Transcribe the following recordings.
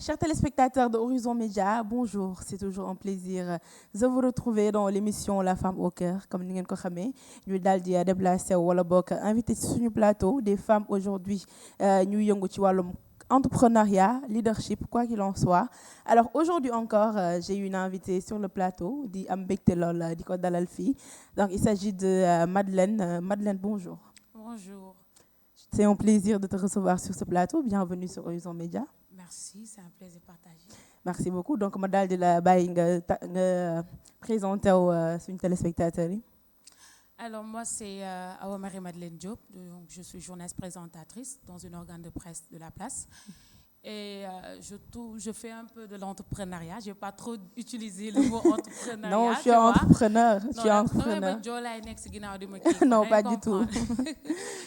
Chers téléspectateurs de Horizon Média, bonjour. C'est toujours un plaisir de vous retrouver dans l'émission La Femme au cœur. Comme nous le savons, nous avons déplacé wala bok invité sur le plateau des femmes aujourd'hui. Nous yëngu ci wàllum entrepreneuriat, leadership, quoi qu'il en soit. Alors aujourd'hui encore, j'ai une invitée sur le plateau, di am mbégte lool di ko dalal fii. Donc il s'agit de Madeleine. Madeleine, bonjour. Bonjour. C'est un plaisir de te recevoir sur ce plateau. Bienvenue sur Horizon Média. Merci, c'est un plaisir partagé. Merci beaucoup. Donc, ma daal di la bàyyi nga présenté wu suñu téléspectateurs yi. Alors moi, c'est Awa Marie-Madeleine Diop. Donc, je suis journaliste présentatrice dans un organe de presse de la place. Et je fais un peu de l'entrepreneuriat. Je ne vais pas trop utiliser le mot entrepreneuriat. Non, je suis entrepreneur. Je suis entrepreneur. Non, pas du tout.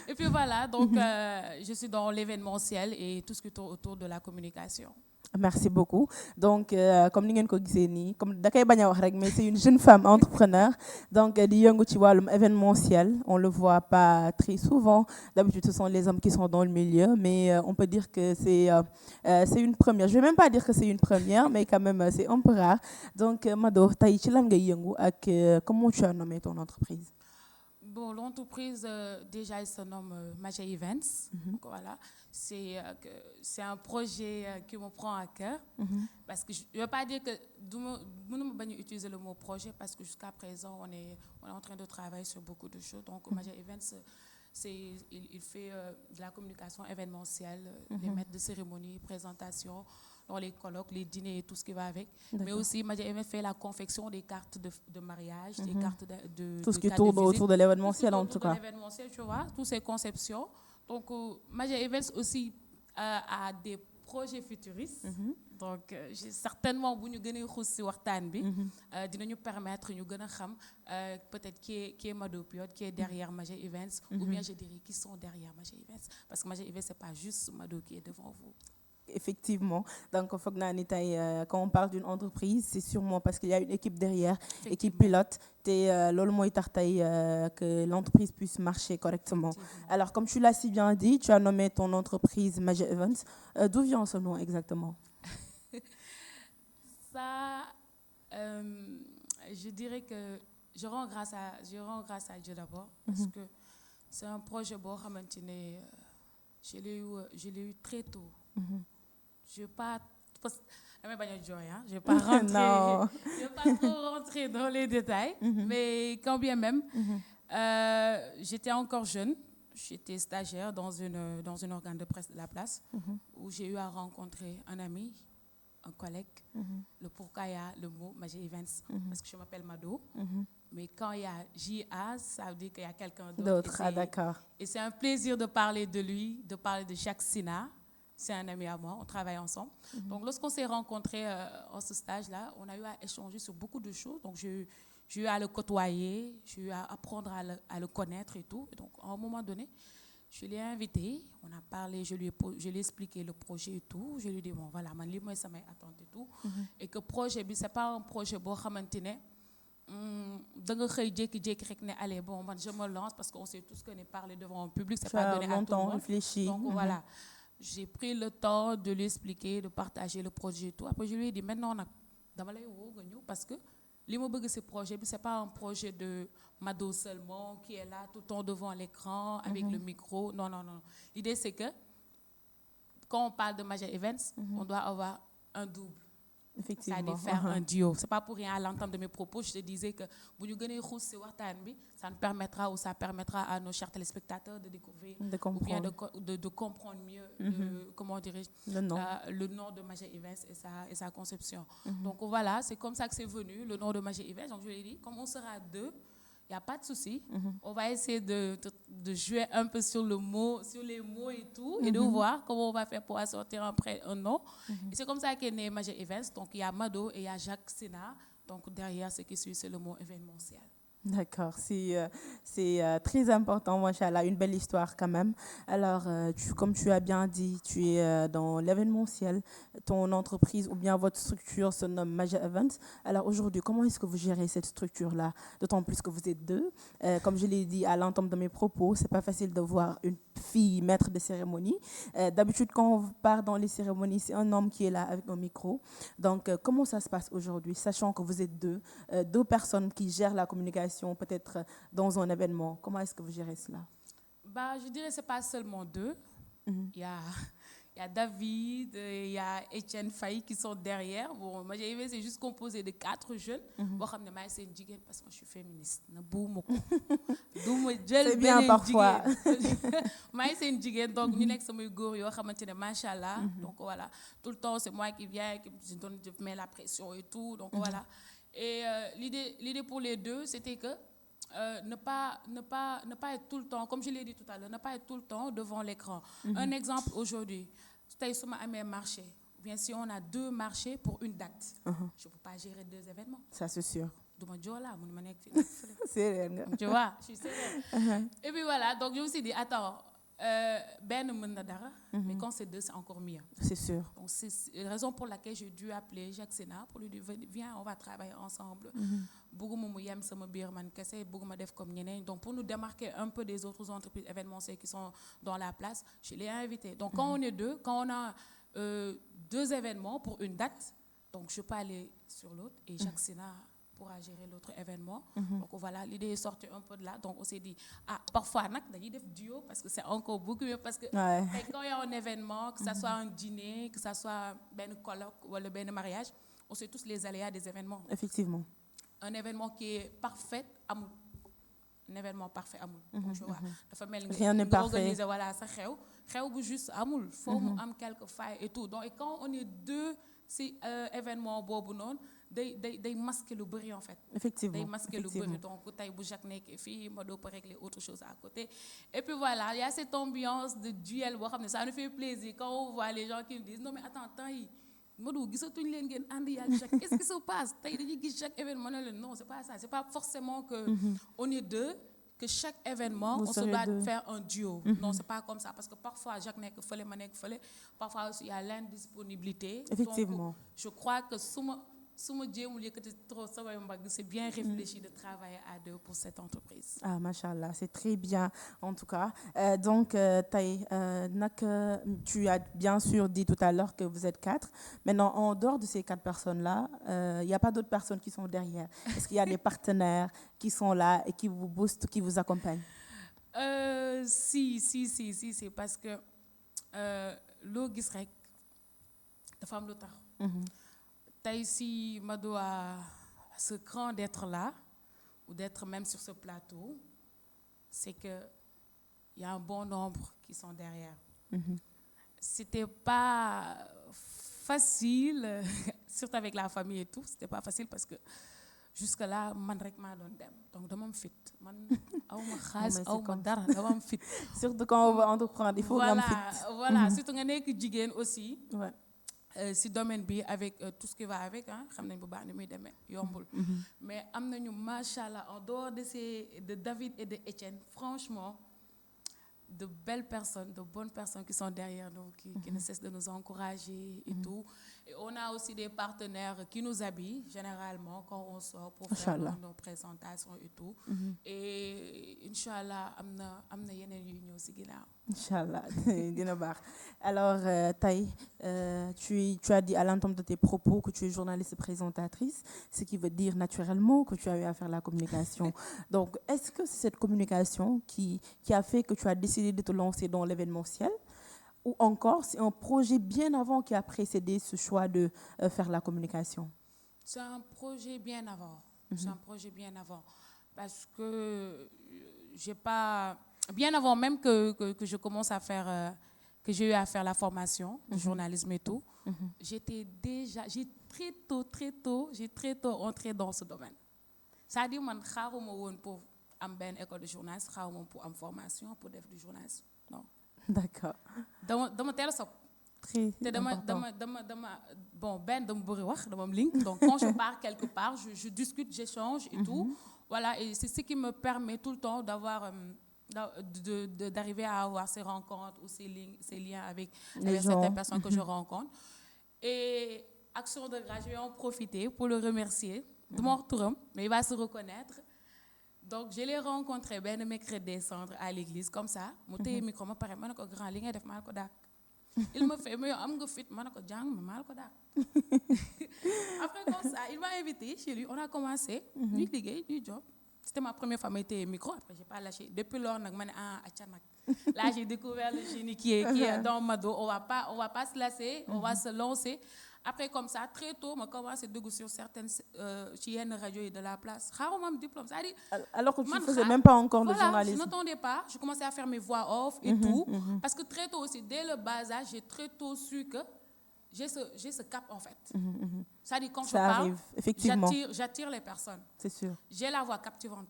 Et puis voilà, donc je suis dans l'événementiel et tout ce qui tourne autour de la communication. Merci beaucoup. Donc, comme ni ngeen ko gisee nii, comme da koy bañ a wax rek, mais c'est une jeune femme entrepreneur. Donc, di yëngu ci wàllum événementiel. On le voit pas très souvent. D'habitude, ce sont les hommes qui sont dans le milieu, mais on peut dire que c'est une première. Je vais même pas dire que c'est une première, mais quand même, c'est un peu rare. Donc, Mado, tey ci lan ngay yëngu ak comment tu as nommé ton entreprise? Bon, l'entreprise, déjà, elle se nomme Magia Events. Donc, voilà. C'est un projet qui me prend à cœur. Parce que je ne veux pas dire que nous ne pouvons pas utiliser le mot projet parce que jusqu'à présent, on est en train de travailler sur beaucoup de choses. Donc, Magia Events, il fait de la communication événementielle, les maîtres de cérémonie, présentations, dans les colloques, les dîners et tout ce qui va avec. Mais aussi, Magia Events fait la confection des cartes de mariage, des cartes de tout ce qui tourne autour de l'événementiel, en tout cas. De l'événementiel, tu vois, toutes ces conceptions. Donc, Magia Events aussi a des projets futuristes. Donc, certainement, si nous nous permettre de peut-être qui est Mado Piot, qui est derrière Magia Events, ou bien je dirais qui sont derrière Magia Events. Parce que Magia Events, ce n'est pas juste Mado qui est devant vous. Effectivement. Donc, quand on parle d'une entreprise, c'est sûrement parce qu'il y a une équipe derrière, équipe pilote, que l'entreprise puisse marcher correctement. Alors, comme tu l'as si bien dit, tu as nommé ton entreprise Magia Events. D'où vient ce nom exactement? Ça, je dirais que je rends grâce à Dieu d'abord, parce que c'est un projet je l'ai eu très tôt. Je ne vais pas trop rentrer dans les détails, mais quand bien même, j'étais encore jeune, j'étais stagiaire dans un organe de presse de la place, où j'ai eu à rencontrer un ami, un collègue, le pourquoi il y a le mot Magia Events, parce que je m'appelle Mado, mais quand il y a JA, ça veut dire qu'il y a quelqu'un d'autre. D'accord. Et c'est un plaisir de parler de lui, de parler de Jacques Sina. C'est un ami à moi, on travaille ensemble. Donc, lorsqu'on s'est rencontrés en ce stage-là, on a eu à échanger sur beaucoup de choses. Donc, j'ai eu à le côtoyer, j'ai eu à apprendre à le connaître et tout. Et donc, à un moment donné, je l'ai invité, on a parlé, je lui ai expliqué le projet et tout. Je lui ai dit, bon, voilà, moi, ça m'a attendu et tout. Et que le projet, ce n'est pas un projet bon, allez, bon, je me lance parce qu'on sait tous qu'on est parlé devant un public, c'est pas donné à tout le monde. Réfléchi. Donc, voilà. J'ai pris le temps de lui expliquer, de partager le projet et tout. Après, je lui ai dit, maintenant, parce que ce projet, ce n'est pas un projet de Mado seulement qui est là tout le temps devant l'écran avec le micro. Non, non, non. L'idée, c'est que quand on parle de Magia Events, on doit avoir un double. Effectivement. C'est-à-dire faire un duo. Ce n'est pas pour rien à l'entendre de mes propos. Je te disais que ça nous permettra ou ça permettra à nos chers téléspectateurs de découvrir ou bien de comprendre mieux comment dirais-je, le nom de Magia Events et sa conception. Donc voilà, c'est comme ça que c'est venu, le nom de Magia Events. Donc je lui ai dit, comme on sera deux, il n'y a pas de souci. On va essayer de jouer un peu sur les mots et tout, et de voir comment on va faire pour assortir après un nom. Et c'est comme ça qu'est né Magia Events. Donc il y a Mado et il y a Jacques Sina. Donc derrière, ce qui suit, c'est le mot événementiel. D'accord, c'est très important, machallah, une belle histoire quand même. Alors, comme tu as bien dit, tu es dans l'événementiel, ton entreprise ou bien votre structure se nomme Magia Events. Alors aujourd'hui, comment est-ce que vous gérez cette structure-là? D'autant plus que vous êtes deux. Comme je l'ai dit à l'entame de mes propos, c'est pas facile de voir une fille maître de cérémonie. D'habitude, quand on part dans les cérémonies, c'est un homme qui est là avec un micro. Donc, comment ça se passe aujourd'hui, sachant que vous êtes deux personnes qui gèrent la communication, peut-être dans un événement? Comment est-ce que vous gérez cela? Je dirais que ce n'est pas seulement deux. Il y a David, il y a Etienne Faye qui sont derrière. Bon, moi, c'est juste composé de 4 jeunes. C'est une jigène parce que moi, je suis féministe. C'est bien parfois. Moi, c'est une jigène, donc nous sommes gouriots, machallah. Donc voilà, tout le temps, c'est moi qui viens, je mets la pression et tout. Donc voilà. Et l'idée pour les deux, c'était que ne pas être tout le temps, comme je l'ai dit tout à l'heure, ne pas être tout le temps devant l'écran. Un exemple aujourd'hui, si on a un marché, bien si on a 2 marchés pour une date, je ne peux pas gérer 2 événements. Ça, c'est sûr. C'est tu vois, je suis sérieux. Et puis voilà, donc je me suis dit, attends, mais quand c'est 2, c'est encore mieux. C'est sûr. Donc c'est la raison pour laquelle j'ai dû appeler Jacques Sénat pour lui dire, viens, on va travailler ensemble. Donc pour nous démarquer un peu des autres entreprises événementielles qui sont dans la place, je l'ai invité. Donc quand on est 2, quand on a 2 événements pour une date, donc je peux aller sur l'autre et Jacques Sénat pourra gérer l'autre événement. Donc voilà, l'idée est sortie un peu de là. Donc on s'est dit, parfois, on a des duo parce que c'est encore beaucoup mieux. Parce que quand il y a un événement, que ce soit un dîner, que ce soit un colloque ou un mariage, on sait tous les aléas des événements. Effectivement. Un événement qui est parfait, amour. Un événement parfait, amour. Donc je vois, rien n'est parfait. Voilà, ça juste amour. Il faut quelques failles et tout. Donc et quand on est 2, si événement bobu non, they masquer le bruit en fait. Effectivement. They masquer le bruit. Donc taille bu Jacques nek fi Mado peut régler autre chose à côté. Et puis voilà, il y a cette ambiance de duel, ça nous fait plaisir quand on voit les gens qui nous disent non mais attends, Modou, gisatuñ leen ngeen ànd yak Jacques. Qu'est-ce qui se passe? Tay dañuy gis chaque événement. Non, c'est pas ça. C'est pas forcément que on est 2, que chaque événement on se doit faire un duo. Non, c'est pas comme ça parce que parfois Jacques nek feulé, ma nek feulé. Parfois aussi il y a l'indisponibilité. Effectivement. Donc, je crois que c'est bien réfléchi de travailler à 2 pour cette entreprise. Ah, machallah, c'est très bien en tout cas. Donc, tu as bien sûr dit tout à l'heure que vous êtes 4. Maintenant, en dehors de ces 4 personnes-là, il n'y a pas d'autres personnes qui sont derrière. Est-ce qu'il y a des partenaires qui sont là et qui vous boostent, qui vous accompagnent? Si, c'est parce que l'eau gis rek dafa am lu tax. Si Mado a ce cran d'être là, ou d'être même sur ce plateau, c'est qu'il y a un bon nombre qui sont derrière. C'était pas facile, surtout avec la famille et tout, c'était pas facile parce que jusque-là, man rek ma don dem. Donc, dama fit. Man, awma khas, awma dara, dama fit. Surtout quand on va entreprendre, il faut nga fit. Voilà, surtout nga nek jigen aussi. Ouais. Si domaine bi avec tout ce qui va avec xam nañ bu baax ni muy démé yombul mais am nañu machallah en dehors de David et de Etienne, franchement de belles personnes, de bonnes personnes qui sont derrière nous, qui ne cessent de nous encourager et tout. Et on a aussi des partenaires qui nous habillent généralement quand on sort pour faire nos présentations et tout. Et Inch'Allah, amna yenen yu ñew ci ginaaw. Inch'Allah, dina baax. Alors, Taï, tu as dit à l'entame de tes propos que tu es journaliste et présentatrice, ce qui veut dire naturellement que tu as eu à faire la communication. Donc, est-ce que c'est cette communication qui a fait que tu as décidé de te lancer dans l'événementiel? Ou encore, c'est un projet bien avant qui a précédé ce choix de faire la communication? C'est un projet bien avant. C'est un projet bien avant. Parce que j'ai pas... Bien avant même que je commence à faire... que j'ai eu à faire la formation de journalisme et tout, j'ai très tôt entré dans ce domaine. Ça dit, man, je pour une école de journalisme, pour une formation, pour faire du journalisme. Non. D'accord. Dans tel sop. Très important. Donc quand je pars quelque part, je discute, j'échange et tout. Voilà, et c'est ce qui me permet tout le temps d'avoir d'arriver à avoir ces rencontres ou ces liens avec certaines personnes que je rencontre. Et action de grâce, je vais en profiter pour le remercier de mon retour, mais il va se reconnaître. Donc, je l'ai rencontré ben mercredi décembre à l'église, comme ça. Mu téye micro ma pare ma ne ko grand li ngay def maa ko dàq. Il me fait mais yow am nga fit ma ne ko jàng ma maa ko dàq. Après comme ça, il m'a invité chez lui, on a commencé. ñuy liggéey ñuy job. C'était ma première fois may téye micro, après j'ai pas lâché. Depuis lors nag ma ne acca nag. Là, j'ai découvert le génie qui est dans ma dos. On va pas se lasser, on va se lancer. Après, comme ça, très tôt, je commencé à dégoûter sur certaines radios de la place. Rarement mon diplôme. Alors que tu ne faisais même pas encore le voilà, journalisme. Je n'entendais pas. Je commençais à faire mes voix off et tout. Parce que très tôt aussi, dès le bas âge, j'ai très tôt su que j'ai ce cap en fait. C'est-à-dire quand ça je arrive, effectivement. j'attire les personnes. C'est sûr. J'ai la voix captivante.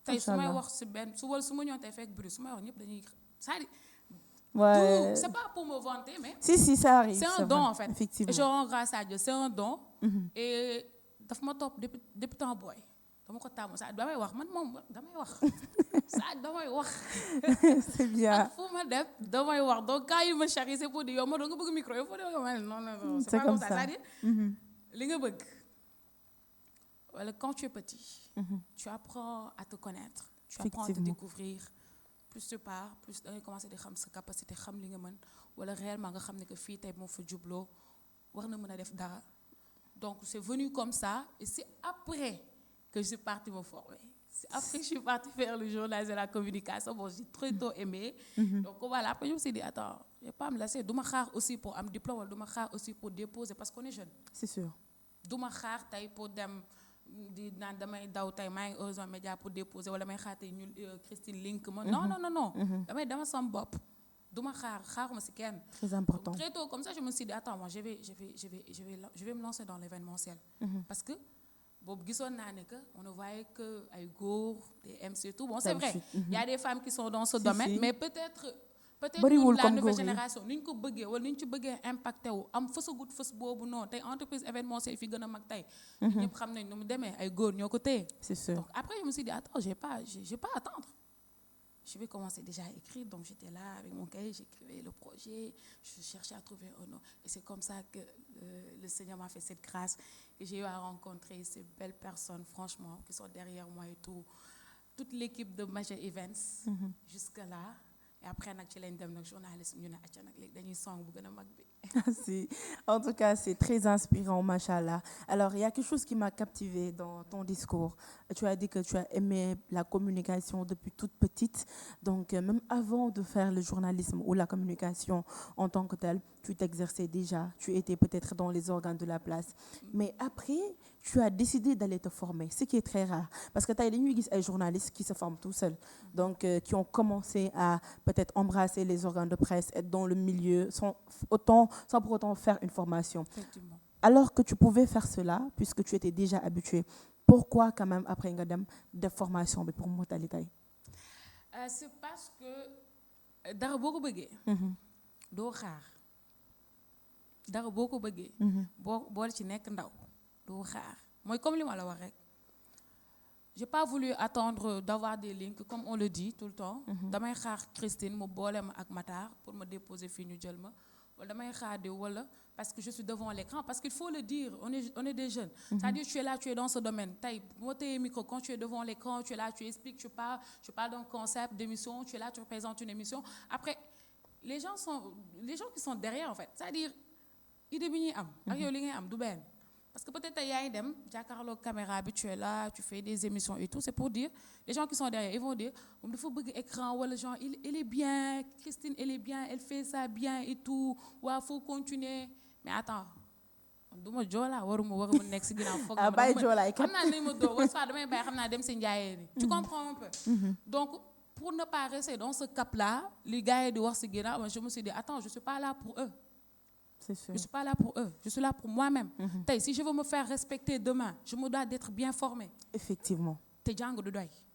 Ouais. C'est pas pour me vanter, mais si, ça arrive. C'est un don en fait. Effectivement. Et je rends grâce à Dieu, c'est un don. Et daf ma top depuis temps boy. Dama ko tàmm ça damay wax man moom damay wax. Ça damay wax. C'est bien. Fu ma def damay wax donc quand il me charrie c'est pour dire yow ma do nga bëgg micro yow faut dire non c'est pas comme ça. C'est-à-dire li nga bëgg. Voilà, quand tu es petit, tu apprends à te connaître, tu apprends à te découvrir. Plus tu pars, plus tu commences à xam sa capacité, xam li nga mën wala réellement nga xam ne que fii tey moo fa jubloo war na mën a def dara. Donc c'est venu comme ça et c'est après que je suis partie me former. C'est après que je suis partie faire le journalisme et la communication. Bon, j'ai très tôt aimé. Donc voilà, après je me suis dit attends, je vais pas me lasser. Duma xaar aussi pour am diplôme wala duma xaar aussi pour déposer parce qu'on est jeune. C'est sûr. Duma xaar tey pour dem di naan damay daw tey maa ngi Horizon Média pour déposer wala may xaar tey ñu Christine Link ma non damay dama sama bopp duma xaaruma si kenn. Très important. Très tôt comme ça je me suis dit attends moi je vais me lancer dans l'événementiel. Parce que boobu gisoon naa ne que on ne voyait que ay góor des MC tout bon c'est vrai il y a des femmes qui sont dans ce domaine mais peut-être ñun la nouvelle génération ni ñu ko bëggee wala ni ñu ci bëggee impacté wu am fësagut fës boobu noonu tey entreprise événementielle fi gën a mag tey ñëpp xam nañ nu mu demee ay góor ñoo ko téye. C'est sûr. Donc après je me suis dit attends j'ai pas à attendre. Je vais commencer déjà à écrire donc j'étais là avec mon cahier j'écrivais le projet je cherchais à trouver un nom et c'est comme ça que le Seigneur m'a fait cette grâce et j'ai eu à rencontrer ces belles personnes franchement qui sont derrière moi et tout toute l'équipe de Major Events jusque là. Et après, nag ci lañ dem nag journaliste ñu ne acca nag léegi dañuy song bu gën a mag bi. Si. En tout cas, c'est très inspirant, machallah. Alors, il y a quelque chose qui m'a captivée dans ton discours. Tu as dit que tu as aimé la communication depuis toute petite. Donc, même avant de faire le journalisme ou la communication en tant que telle, tu t'exerçais déjà. Tu étais peut-être dans les organes de la place. Mais après, tu as décidé d'aller te former, ce qui est très rare. Parce que tu as des journalistes qui se forment tout seuls. Donc, qui ont commencé à peut-être embrasser les organes de presse, être dans le milieu, sans pour autant faire une formation. Effectivement. Alors que tu pouvais faire cela, puisque tu étais déjà habitué, pourquoi quand même après nga dem def formation bi pour motali tay? C'est parce que dara boo ko bëggee doo xaar dara boo ko bëggee boo ci nekk ndaw doo xaar mooy comme li ma la wax rek j'ai pas voulu attendre d'avoir des links comme on le dit tout le temps damay xaar Christine mu boole ma ak Matar pour me déposer fii ñu jël ma wala damay xaar de wala parce que je suis devant l'écran parce qu'il faut le dire on est des jeunes c'est-à-dire tu es là tu es dans ce domaine tey bu ma téyee micro quand tu es devant l'écran tu es là tu expliques tu parles d'un concept d'émission tu es là tu représentes une émission après les gens qui sont derrière en fait c'est-à-dire idée bi ñuy am ak yow li ngay am du benn parce que peut-être yaa ngi dem jàkkaarloo caméra bi tu es là tu fais des émissions et tout c'est pour dire les gens qui sont derrière ils vont dire moom dafa bëgg écran wala genre elle est bien Christine elle est bien elle fait ça bien et tout waaw faut continuer mais attends du ma joolaa waruma nekk si ginnaaw foog bàyyi joolaay xam naa nañ ma doo wala soit damay bàyyi xam naa dem si njaayee ni tu comprends un peu donc pour ne pas rester dans ce cap là li gars yi di wax si ginnaaw je me suis dit attends je suis pas là pour eux. C'est sûr. Je ne suis pas là pour eux, je suis là pour moi-même. Si je veux me faire respecter demain, je me dois d'être bien formée. Effectivement.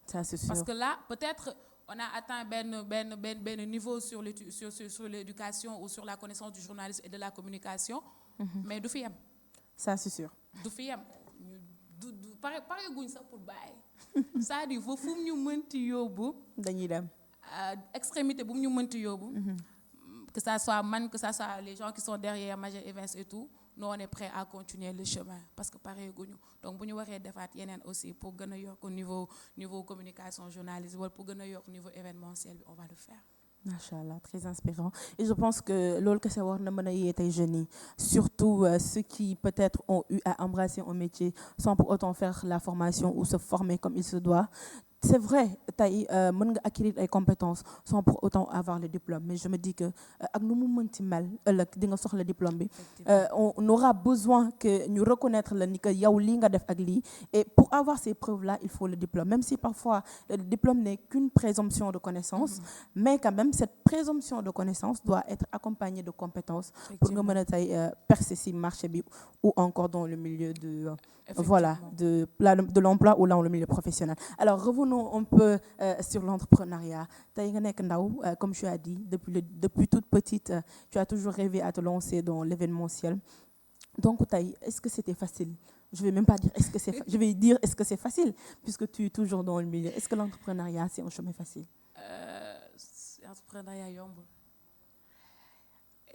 Ça, c'est sûr. Parce que là, peut-être, on a atteint ben niveau sur l'éducation ou sur la connaissance du journalisme et de la communication, mais du fi am. Ça, c'est sûr. Du fi am. Pare guñ sax pour bàyyi. C'est-à-dire fu mu ñu mënti yóbbu. dañuy dem. Extrémité bu mu ñu mënti yóbbu. Que ça soit man, que ça soit les gens qui sont derrière Major Events et tout, nous on est prêt à continuer le chemin parce que pareil guñu donc bu ñu waree defaat yeneen aussi pour gën a yokk au niveau communication journaliste wala pour gën a yokk niveau événementiel bi on va le faire. Machallah, très inspirant. Et je pense que loolu kese war na mën a yee tey jeunes yi surtout ceux qui peut-être ont eu à embrasser un métier sans pour autant faire la formation ou se former comme il se doit. C'est vrai tey mën nga acquérir ay compétences sans pour autant avoir le diplôme mais je me dis que ak nu mu mënti mel ëllëg di nga soxla diplôme bi on aura besoin que ñu reconnaître la ni que yow lii nga def ak lii et pour avoir ces preuves là il faut le diplôme même si parfois le diplôme n'est qu'une présomption de connaissance mais quand même cette présomption de connaissance doit être accompagnée de compétences pour nga mën a tey percer ci marché bi ou encore dans le milieu de voilà de l'emploi ou dans le milieu professionnel. Alors revenons un peu sur l'entrepreneuriat. Tey nga nekk ndaw comme tu as dit depuis toute petite tu as toujours rêvé à te lancer dans l'événementiel. Donc tey est-ce que c'était facile? Je vais même pas dire est-ce que c'est je vais dire est-ce que c'est facile puisque tu es toujours dans le milieu. Est-ce que l'entrepreneuriat c'est un chemin facile? Entrepreneuriat yombul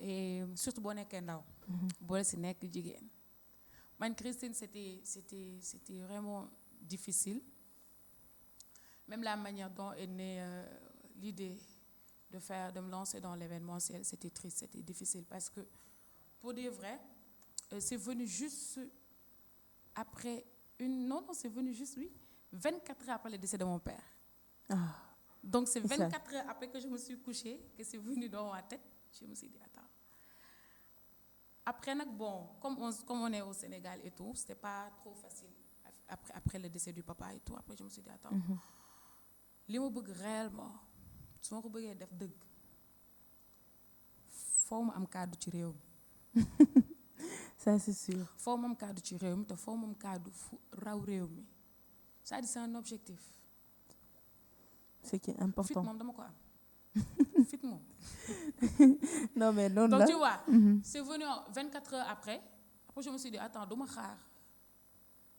et surtout boo nekkee ndaw. boole si nekk jigéen. Man Christine c'était vraiment difficile. Même la manière dont est née l'idée de me lancer dans l'événementiel, c'était triste, c'était difficile parce que pour de vrai, c'est venu juste après c'est venu juste 24 heures après le décès de mon père. Donc c'est 24 heures après que je me suis couchée que c'est venu dans ma tête. Je me suis dit attends. Après bon, comme on est au Sénégal et tout, c'était pas trop facile après le décès du papa et tout. Après je me suis dit attends. Li ma bëgg réellement su ma ko bëggee def dëgg foo ma am kàddu ci réew mi. Ça c'est sûr. foo ma am kàddu ci réew mi te foo ma am kàddu fu raw réew mi c'est-à-dire c'est un objectif. Ce qui est important. Fit moom dama ko am. Fit moom. Non mais non donc là. tu vois. C'est venu 24 heures après je me suis dit attends du ma xaar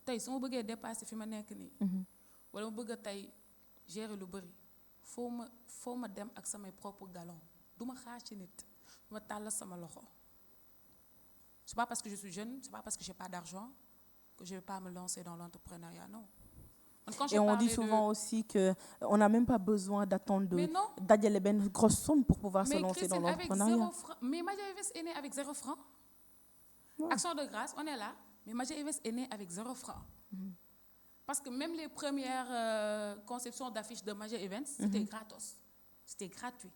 tey su ma bëggee dépasser fi ma nekk nii. wala ma bëgg a tey. Gérer lu bëri foo ma dem ak samay propres galons du ma xaar ci nit du ma tàll sama loxo c'est pas parce que je suis jeune c'est pas parce que j'ai pas d'argent que je vais pas me lancer dans l'entrepreneuriat non. Et on dit souvent aussi que on n'a même pas besoin d'attendre dajale benn grosse somme pour pouvoir se lancer dans l'entrepreneuriat. Mais Madia Invest est né avec 0 franc. Ouais. Action de grâce on est là mais Madia Invest est né avec 0 franc. Parce que même les premières conceptions d'affiches de Madia Events, c'était gratos. C'était gratuit.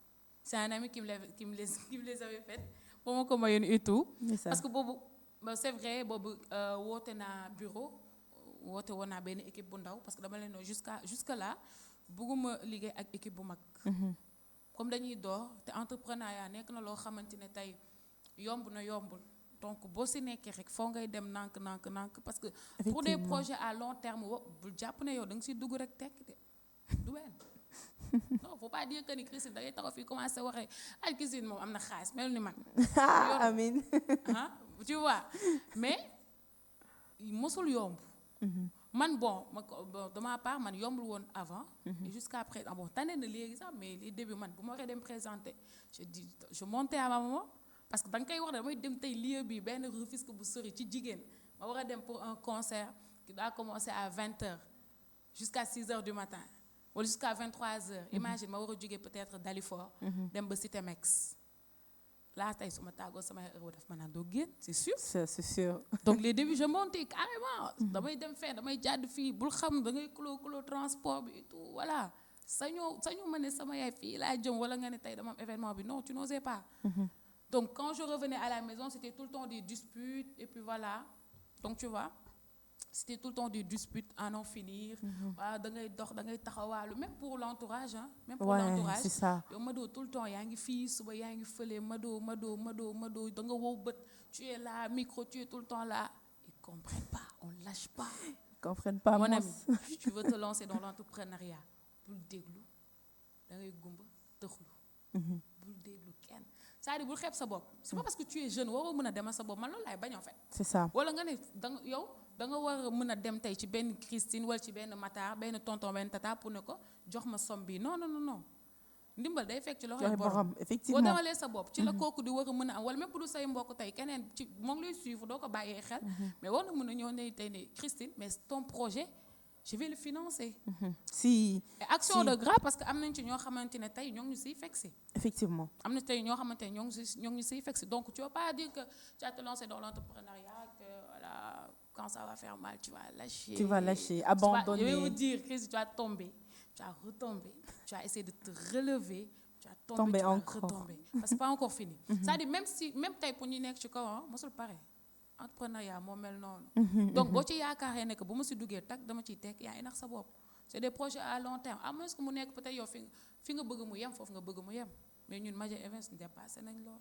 C'est un ami qui me les avait faites pour mon commune et tout. Parce que c'est vrai, woote na bureau, woote woon naa benn équipe bu ndaw parce que dama leen jusque là bëgguma liggéey ak équipe bu mag. Comme dañuy door te entrepreneuriat nekk na loo xamante ne tey yomb na yombul. Donc boo si nekkee rek foo ngay dem nànk parce que pour des projets à long terme bul jàpp ne yow da nga siy dugg rek tekk de du benn non faut pas dire que ni Christine da ngay taxaw fii commencé waxee ay Christine moom am na xaalis mel ni man. Amiin. Tu vois mais mosul yomb. Man bon de ma part man yombul woon avant. Et jusqu'à présent bon tane na léegi sax mais les débuts man bu ma waree dem présenter je montais à ma maman. Parce que da nga koy wax ne damay dem tey lieu bi benn Rufisque bu sori ci jigéen ma war a dem pour un concert qui doit commencer à 20h jusqu'à 6h du matin wala jusqu'à 23h. Imagine ma war a jógee peut-être Dalifort. dem ba Cité Mex. Là tey su ma tàggoo sama heure daf ma naan doo génn c'est sûr. C'est sûr. Donc les débuts je montais carrément. damay dem fenn damay jàdd fii bul xam da ngay clos transport bi et tout voilà sañu ma ne sama yaay fii laa jëm wala nga ne tey dama am événement bi non tu n'osais pas. Donc quand je revenais à la maison, c'était tout le temps des disputes et puis voilà. Donc tu vois, c'était tout le temps des disputes à n'en finir. Voilà, da ngay dox da ngay taxawaalu même pour l'entourage hein, même pour l'entourage. C'est ça. Yow Mado tout le temps yaa ngi fii suba yaa ngi fële Mado da nga wow bët tu es là micro tu es tout le temps là. Ils comprennent pas, on lâche pas. Ils comprennent pas. Mon ami, tu veux te lancer dans l'entrepreneuriat, bul déglu da ngay gumba tëxlu. Bul déglu kenn. C'est-à-dire bul xeeb sa bopp c'est pas parce que tu es jeune waroo mën a demal sa bopp man loolu laay bañ en fait. C'est ça. wala nga ne da nga war a mën a dem tey ci benn Christine wala ci benn Matar benn tonton benn tata pour ne ko jox ma somme bi non ndimbal day fekk ci loxoy borom effectivement boo demalee sa bopp ci la kooku di war a mën a am wala même bu dul say mbokk tey keneen ci moo ngi lay suivre doo ko bàyyee xel mais war na mën a ñëw ne tey ne Christine mais ton projet je vais le financer. Si. Et action de grâce parce que am nañ ci ñoo xamante ne tey ñoo ngi ñu siy fekk si. Effectivement. am na tey ñoo xamante ne ñoo ngi ñu siy fekk si donc tu vas pas dire que tu vas te lancer dans l'entrepreneuriat que voilà quand ça va faire mal tu vas lâcher. Tu vas lâcher, abandonner. Je vais vous dire que tu vas tomber, tu vas retomber, tu vas essayer de te relever. Tu vas tomber, tu vas retomber. Parce que c'est pas encore fini. C'est-à-dire même tey pour ñu nekk ci kaw mosul pare. Entrepreneuriat moo mel noonu. Donc boo ci yaakaaree ne que bu ma si duggee tak dama ciy teg yaa ngi nax sa bopp. C'est des projets à long terme à moins que mu nekk peut-être yow fi nga bëgg mu yem foofu nga bëgg mu yem mais ñun Major Events dépassé nañ lool.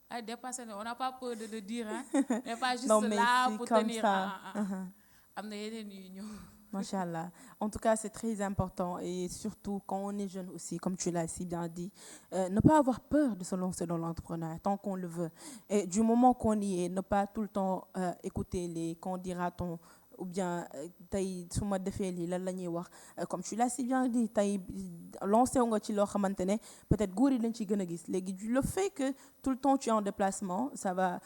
ay dépassé nañ on n'a pas peur de le dire hein. On n'est pas juste non, là pour tenir am na yeneen yu ñëw. Machallah. En tout cas, c'est très important et surtout quand on est jeune aussi, comme tu l'as si bien dit, ne pas avoir peur de se lancer dans l'entrepreneuriat tant qu'on le veut. Et du moment qu'on y est, ne pas tout le temps écouter les qu'on dira-t-on ou bien tey su ma defee lii lan la ñuy wax comme tu l'as si bien dit tey lancé wu nga ci loo xamante ne peut-être góor yi lañ ciy gën a gis léegi le fait que tout le temps tu es en déplacement ça va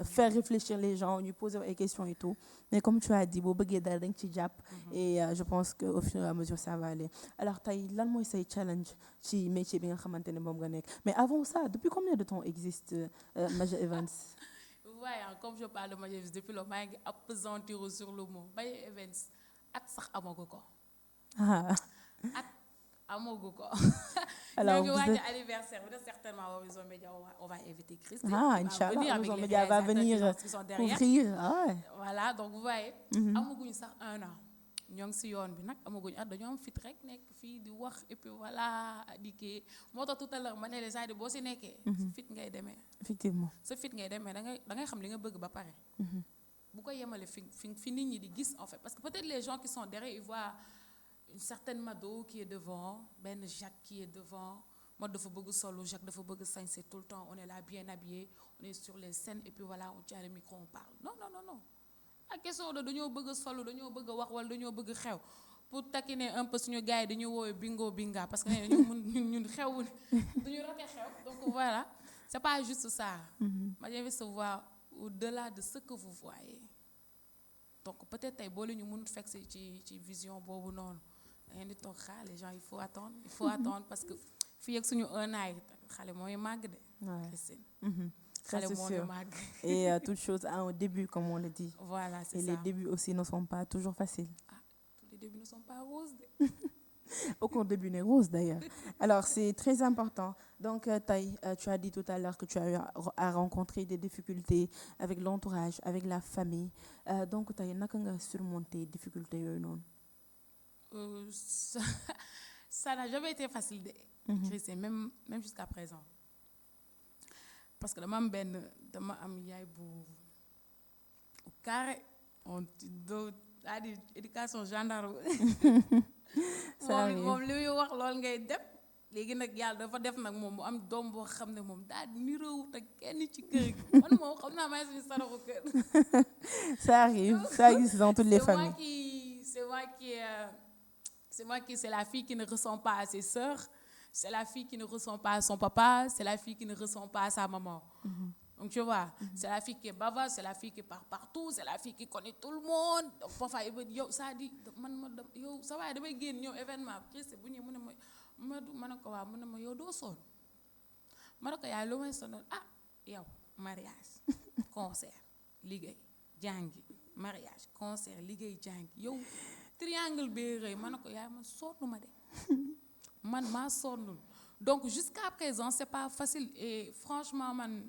faire réfléchir les gens ñu poser ay questions et tout mais comme tu as dit boo bëggee dara da nga ci jàpp et je pense que au fur et à mesure ça va aller alors tey lan mooy say challenge ci métier bi nga xamante ne moom nga nekk mais avant ça depuis combien de temps existe Major Events? Ouais, comme je parle de Major Events depuis lors maa ngi appesantir sur le mot Major Events at sax amagu ko. at amagu ko. alors ñoo ngi waaj anniversaire bi de certainement Horizon Média on va inviter Christine. Inch'Allah Horizon Média va venir couvrir. Voilà donc vous voyez. amaguñu sax 1 an. ñoo ngi si yoon bi nag amaguñu at dañoo am fit rek nekk fii di wax et puis voilà di kii moo tax tout à l'heure ma ne la saa di boo si nekkee. sa fit ngay demee. Effectivement sa fit ngay demee da ngay xam li nga bëgg ba pare. bu ko yemale fi nit ñi di gis en fait parce que peut-être les gens qui sont derrière ils voient une certaine Mado qui est devant benn Jacques qui est devant moi dafa bëgg solo Jacques dafa bëgg sañse tout le temps on est là bien habillé on est sur les scènes et puis voilà on tient le micro on parle non. La question de dañoo bëgg a solo dañoo bëgg a wax wala dañoo bëgg a xew pour taquiner un peu suñu gars yi dañu woowee bingo binga parce que ñun xew duñu rate xew donc voilà c'est pas juste ça. Major Events se voit au-delà de ce que vous voyez donc peut-être tey boo la ñu mun fekk ci vision boobu noonu da ngeen di toog xaar les gens il faut attendre parce que fii ak suñu 1 an xale mooy màgg de. Christine. Ça, c'est sûr. Et toute chose a un début, comme on le dit. Voilà, c'est ça. Et les débuts aussi ne sont pas toujours faciles. Tous les débuts ne sont pas roses. Aucun début n'est rose, d'ailleurs. Alors, c'est très important. Donc, Taï, tu as dit tout à l'heure que tu as eu à rencontrer des difficultés avec l'entourage, avec la famille. Donc, Taï, naka nga surmonter difficultés yooyu noonu? Ça n'a jamais été facile de Christine, même jusqu'à présent. Parce que dama am yaay bu carré on a dit éducation gendarme moom li muy wax lool ngay def léegi nag yàlla dafa def nag moom mu am doom boo xam ne moom daal niroowut ak kenn ci kër gi man moom xam naa may suñu saraxu kër. Ça arrive, ça existe dans toutes les familles. C'est moi qui c'est la fille qui ne ressent pas à ses sœurs. C'est la fille qui ne ressent pas à son papa, c'est la fille qui ne ressent pas à sa maman. Donc tu vois, c'est la fille qui est bavarde, c'est la fille qui part partout, c'est la fille qui connaît tout le monde. Donc parfois il dit yow ça dit yow ça va damay génn ñëw événement Christ bu ñëw mu ne ma ne ko waaw mu ne ma yow doo sonn ma ne ko yaay lu may sonal yow mariage concert liggéey jàngi mariage concert liggéey jàngi yow triangle bi rëy ma ne ko yaay man sonn ma de man maa sonnul donc jusqu'à présent c'est pas facile et franchement man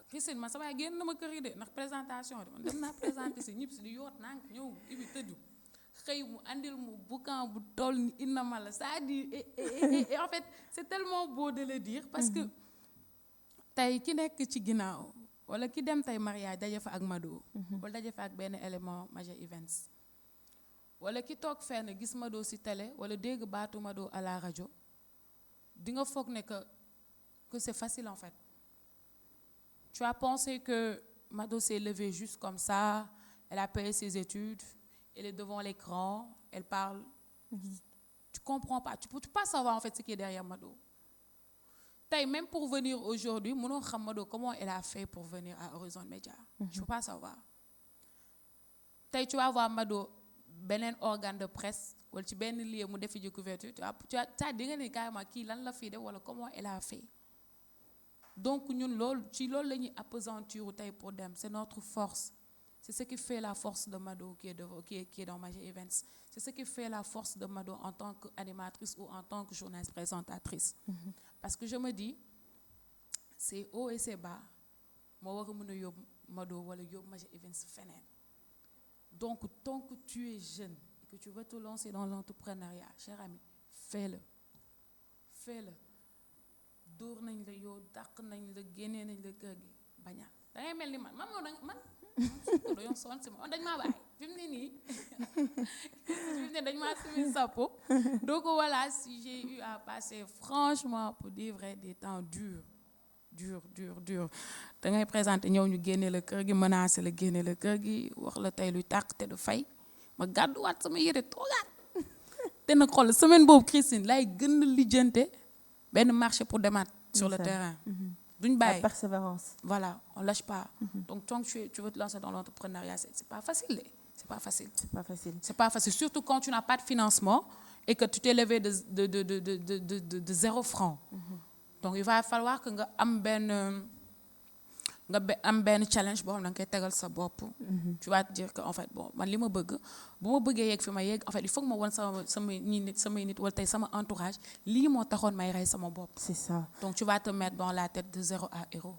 Christine man sama génn na ma kër yi de ndax présentation de man dem naa présenter si ñëpp si di yoot nank ñëw ibi tëju xëy mu andil mu boucan bu toll ni inna ma la c'est-à-dire et en fait c'est tellement beau de le dire parce que tey ki nekk ci ginnaaw wala ki dem tey mariage daje fa ak Mado wala daje fa ak benn élément Major Events wala ki toog fenn gis Mado ci télé wala dégg baatu Mado à la rajo di nga foog ne que c'est facile en fait. Tu as pensé que Mado s'est levée juste comme ça, elle a payé ses études, elle est devant l'écran, elle parle Tu comprends pas. Tu peux pas savoir en fait ce qui est derrière Mado. Même pour venir aujourd'hui, Mado, comment elle a fait pour venir à Horizon Média. Je peux pas savoir. Tu vas voir Mado, un organe de presse, ou tu as lié mon défi de couverture, tu as dit carrément qui l'a fait, ou comment elle a fait. Donc, nous, pour dem. C'est notre force. C'est ce qui fait la force de Mado qui est dans Magic Events. C'est ce qui fait la force de Mado en tant qu'animatrice ou en tant que journaliste présentatrice. Parce que je me dis, c'est haut et c'est bas. Moi, je vais Mado ou Magic Events fenen. Donc, tant que tu es jeune et que tu veux te lancer dans l'entrepreneuriat, cher ami, fais-le. Fais-le. Door nañ la yow dàq nañ la génnee nañ la kër gi baña da ngay mel ni man dañoo sonn si ma dañ maa bàyyi fi mu ne nii dañ maa sumi sapo. Donc voilà, si j'ai eu à passer franchement pour dire vrai des temps durs da ngay présenter ñëw ñu génne la kër gi menacer la génne la kër gi wax la tey luy tàq te du fay ma gàdduwaat sama yére toogaat te nag xool semaine boobu Christine lay gën a lijjante ben marché pour démat sur le terrain. La persévérance. Voilà, on lâche pas. Donc tant que tu veux te lancer dans l'entrepreneuriat, c'est pas facile. C'est pas facile. C'est pas facile, surtout quand tu n'as pas de financement et que tu t'es levé de 0 francs. Donc il va falloir que tu am ben challenge boo xam ne da nga koy tegal sa bopp. Tu vas te dire que en fait bon man li ma bëgg bu ma bëggee yegg fi ma yegg en fait il faut que ma won sama nit wala tey sama entourage lii moo taxoon may rey sama bopp. C'est ça. Donc tu vas te mettre dans la tête de 0 à héros.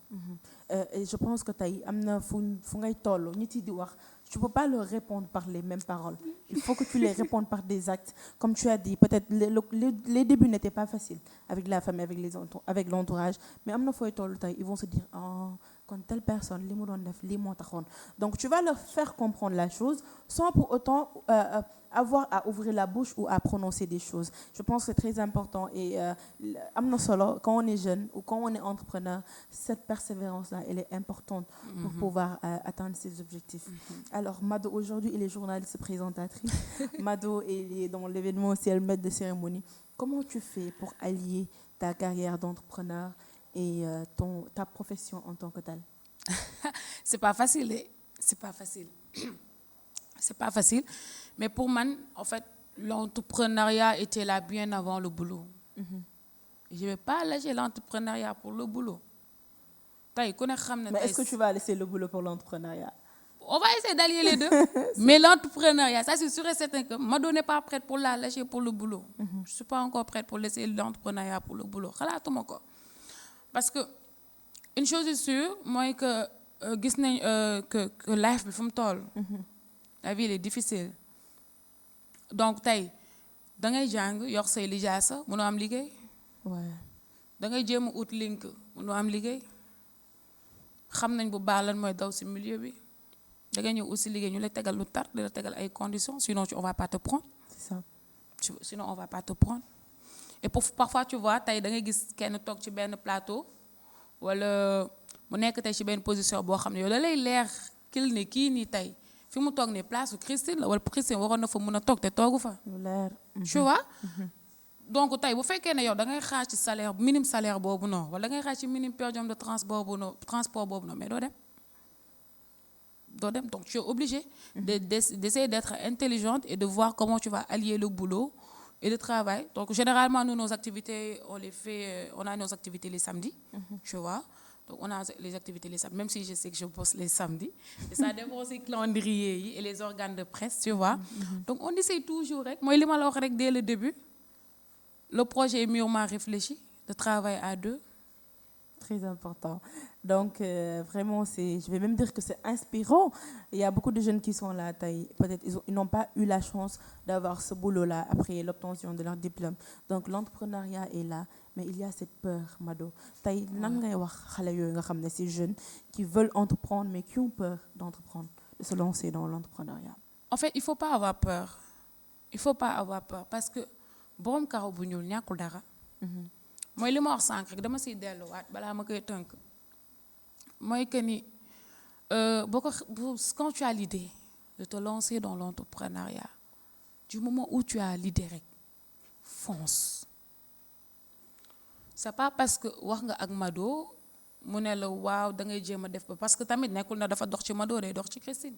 Et je pense que tey am na fu ngay toll nit yi di wax tu peux pas leur répondre par les mêmes paroles. Il faut que tu les répondes par des actes. Comme tu as dit, peut-être les débuts n'étaient pas faciles avec la famille, avec l'entourage. Mais ils vont se dire, oh, quand telle personne, donc tu vas leur faire comprendre la chose sans pour autant avoir à ouvrir la bouche ou à prononcer des choses. Je pense que c'est très important. Et quand on est jeune ou quand on est entrepreneur, cette persévérance-là, elle est importante pour pouvoir atteindre ses objectifs. Alors, Mado, aujourd'hui, elle est journaliste présentatrice. Mado, elle est dans l'événement aussi, elle maître de cérémonie. Comment tu fais pour allier ta carrière d'entrepreneur et ta profession en tant que telle? C'est pas facile. C'est pas facile. C'est pas facile. Mais pour moi, en fait, l'entrepreneuriat était là bien avant le boulot. Je ne vais pas lâcher l'entrepreneuriat pour le boulot. Mais est-ce que tu vas laisser le boulot pour l'entrepreneuriat? On va essayer d'allier les deux. Mais l'entrepreneuriat, ça c'est sûr et certain que Mado n'est pas prête pour la lâcher pour le boulot. Je ne suis pas encore prête pour laisser l'entrepreneuriat pour le boulot. Parce que une chose est sûre, moi que life bi fu mu toll. La vie elle est difficile. Donc tey da ngay jàng yor say lijaasa mënoo am liggéey. da ngay jéem a ut link mënoo am liggéey. xam nañ bu baax lan mooy daw ci milieu bi. da ngay ñëw aussi liggéey ñu lay tegal lu tar di la tegal ay conditions sinon on va pas te prendre. C'est ça. Sinon on va pas te prendre. Et parfois tu vois tey da ngay gis kenn toog ci benn plateau wala mu nekk tey ci benn position boo xam ne yow da lay leer kil ne kii nii tey fi mu toog ne place Christine la wala Christine waroon na fa mën a toog te toogu fa. Tu vois. Donc tey bu fekkee ne yow da ngay xaar ci salaire minimum salaire boobu non wala da ngay xaar ci minimum per diem de transport boobu non mais doo dem. Donc tu es obligé d'essayer d'être intelligente et de voir comment tu vas allier le boulot et le travail. Donc généralement nous nos activités on a nos activités les samedis. Tu vois. Donc on a les activités les samedis, même si je sais que je bosse les samedis. Et ça dépend aussi du calendrier et les organes de presse, tu vois. Donc on essaie toujours, moi je l'ai dit dès le début, le projet est mûrement réfléchi, de travail à deux. Très important. Donc vraiment, je vais même dire que c'est inspirant. Il y a beaucoup de jeunes qui sont là, peut-être ils n'ont pas eu la chance d'avoir ce boulot-là après l'obtention de leur diplôme. Donc l'entrepreneuriat est là. Mais il y a cette peur, Mado. Tey nan ngay wax xale yooyu nga xam ne ces jeunes qui veulent entreprendre mais qui ont peur d'entreprendre, de se lancer dans l'entrepreneuriat. En fait, il faut pas avoir peur. Il faut pas avoir peur parce que borom karaw bu ñuul ñàkkul dara. Mooy li ma wax sànq rek dama siy delluwaat balaa ma koy tënk. Mooy que ni quand tu as l'idée de te lancer dans l'entrepreneuriat, du moment où tu as l'idée rek. fonce. C'est pas parce que wax nga ak Mado mu ne la waaw da ngay jéem a def ba parce que tamit nekkul na dafa dox ci Mado day dox ci Christine.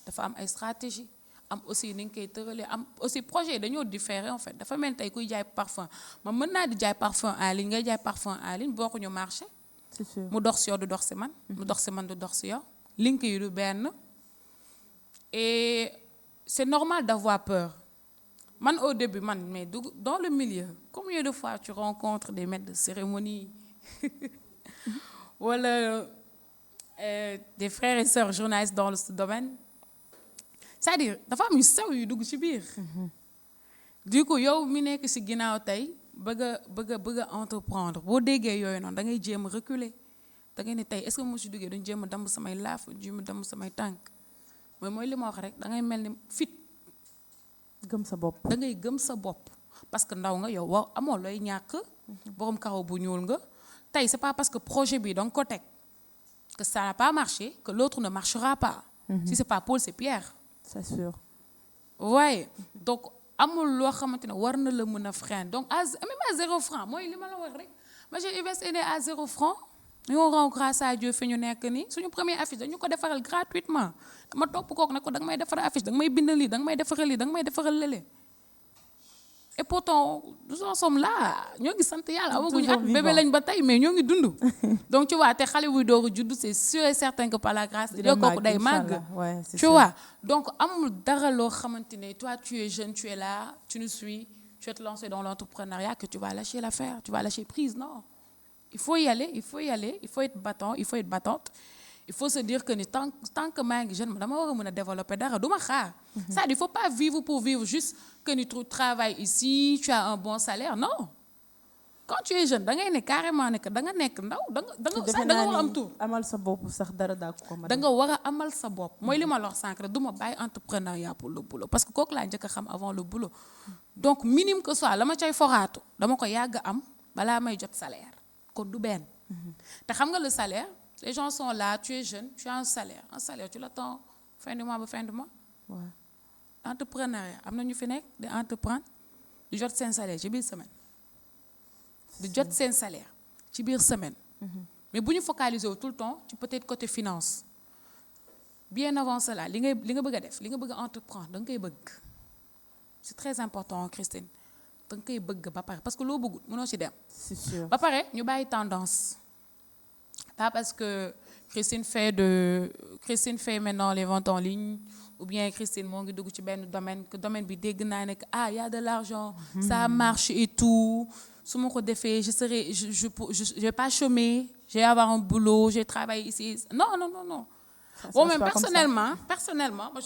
dafa am ay stratégie am aussi ni nga koy tëralee am aussi projet yi dañoo différé en fait dafa mel tey kuy jaay parfum man mën naa di jaay parfum en ligne ngay jaay parfum en ligne bokkuñu marché. C'est sûr. mu dox si yow du dox si man. mu dox si man du dox si yow. link yi du benn. Et c'est normal d'avoir peur. Man au début, mais dans le milieu, combien de fois tu rencontres des maîtres de cérémonie ou des frères et sœurs journalistes dans ce domaine? C'est-à-dire, dafa am yu sew yu dugg ci biir. Du coup, yow mi nekk ci ginnaaw tey bëgg a entreprendre boo déggee yooyu noonu da ngay jéem a reculer da ngay ne tey est-ce que mu ci duggee dañu jéem a damm samay laaf jéem a damm samay tànk mooy li ma wax rek da ngay mel ni fit. gëm sa bopp da ngay gëm sa bopp parce que ndaw nga yow war amoo looy ñàkk. borom karaw bu ñuul nga tey c'est pas parce que projet bi donc ko teg que ça n'a pas marché que l'autre ne marchera pas. Si c'est pas Paul c'est Pierre. C'est sûr. Ouais. Donc amul loo xamante ne war na la mën a freiner donc même à 0 franc mooy li ma la wax rek ma j'ai investi à 0 franc. ñoo rend grâce à Dieu fi ñu nekk nii suñu première affiche dañu ko defaral gratuitement dama topp kooku ne ko danga may defaral affiche danga may bindal lii danga may defaral lii danga may defaral lële. Et pourtant nous en sommes là ñoo ngi sant yàlla amaguñu at bébé lañ ba tey mais ñoo ngi dund. Donc tu vois te xale wuy dooru juddu c'est sûr et certain que par la grâce de Dieu kooku day màgg. Tu vois donc amul dara loo xamante ne toi tu es jeune tu es là tu nous suis tu vas te lancer dans l'entrepreneuriat que tu vas lâcher l'affaire tu vas lâcher prise non. Il faut y aller, il faut être battant, il faut être battante. Il faut se dire que tant que maa ngi jeune dama war a mën a développer dara du ma xaar. Ça il faut pas vivre pour vivre juste que tu travailles ici, tu as un bon salaire. Non. Quand tu es jeune da ngay ne carrément ne que da nga nekk ndaw da nga war a am tur. amal sa bopp sax dara daa ko mën. da nga war a amal sa bopp mooy li ma la wax sànq rek du ma bàyyi entrepreneuriat pour le boulot parce que kooku laa njëkk a xam avant le boulot. Donc minime que soit la ma cay foraatu dama ko yàgg am balaa may jot salaire. Kon du benn. Te xam nga le salaire les gens sont là tu es jeune tu as un salaire tu l'attends fin du mois ba fin du mois. Ouais. Entrepreneuriat am na ñu fi nekk di entreprendre di jot seen salaire ci biir semaine. di jot seen salaire ci biir semaine. Mais bu ñu focaliser tout le temps ci peut-être côté finance bien avant cela li nga bëgg a def li nga bëgg a entreprendre da nga koy bëgg. C'est très important Christine. da nga koy bëgg ba pare parce que loo bëggul mënoo ci dem. C'est sûr. ba pare ñu bàyyi tendance pas parce que Christine fait maintenant les ventes en ligne ou bien Christine moo ngi dugg ci benn domaine que domaine bi dégg naa ne que y a de l'argent ça marche et tout su ma ko defee je vais pas chômer je vais avoir un boulot je vais travailler ici non. Bon même personnellement moi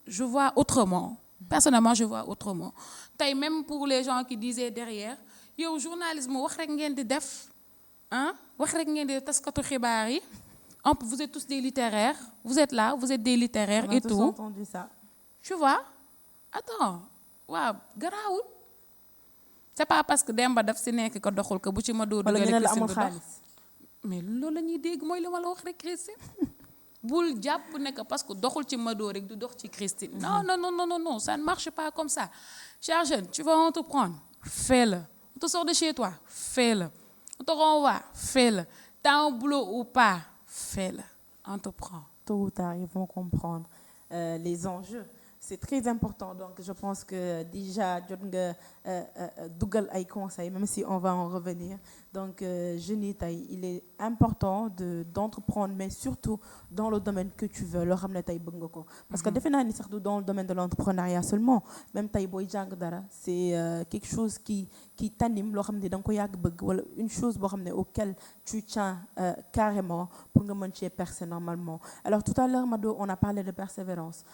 je vois autrement. Personnellement je vois autrement tey même pour les gens qui disaient derrière yow journalisme wax rek ngeen di def wax rek ngeen di taskatu xibaar yi vous êtes tous des littéraires vous êtes là vous êtes des littéraires et tout. On a tous entendu ça. Tu vois attends waaw garaawul c'est pas parce que Demba daf si nekk ko doxul ko bu ci ma doo dugalee Christine du dox mais loolu la ñuy dégg mooy li ma la wax rek Christine. Bul jàpp ne que parce que doxul ci Mado rek du dox ci Christine. Non, ça ne marche pas comme ça. Cher jeune, tu vas entreprendre, fais-le. On te sort de chez toi, fais-le. On te renvoie, fais-le. T'as un boulot ou pas, fais-le. Entreprends. Tôt ou tard, ils vont comprendre les enjeux. C'est très important, donc je pense que déjà jot nga dugal ay conseils même si on va en revenir donc jeunes yi tey il est important d'entreprendre mais surtout dans le domaine que tu veux loo xam ne tey bëgg nga ko parce que defe naa ni sax du dans le domaine de l'entrepreneuriat seulement même tey booy jàng dara c'est quelque chose qui t'anime loo xam ne da nga ko yàgg bëgg wala une chose boo xam ne auquel tu tiens carrément pour nga mën cee percer normalement. Alors tout à l'heure Mado on a parlé de persévérance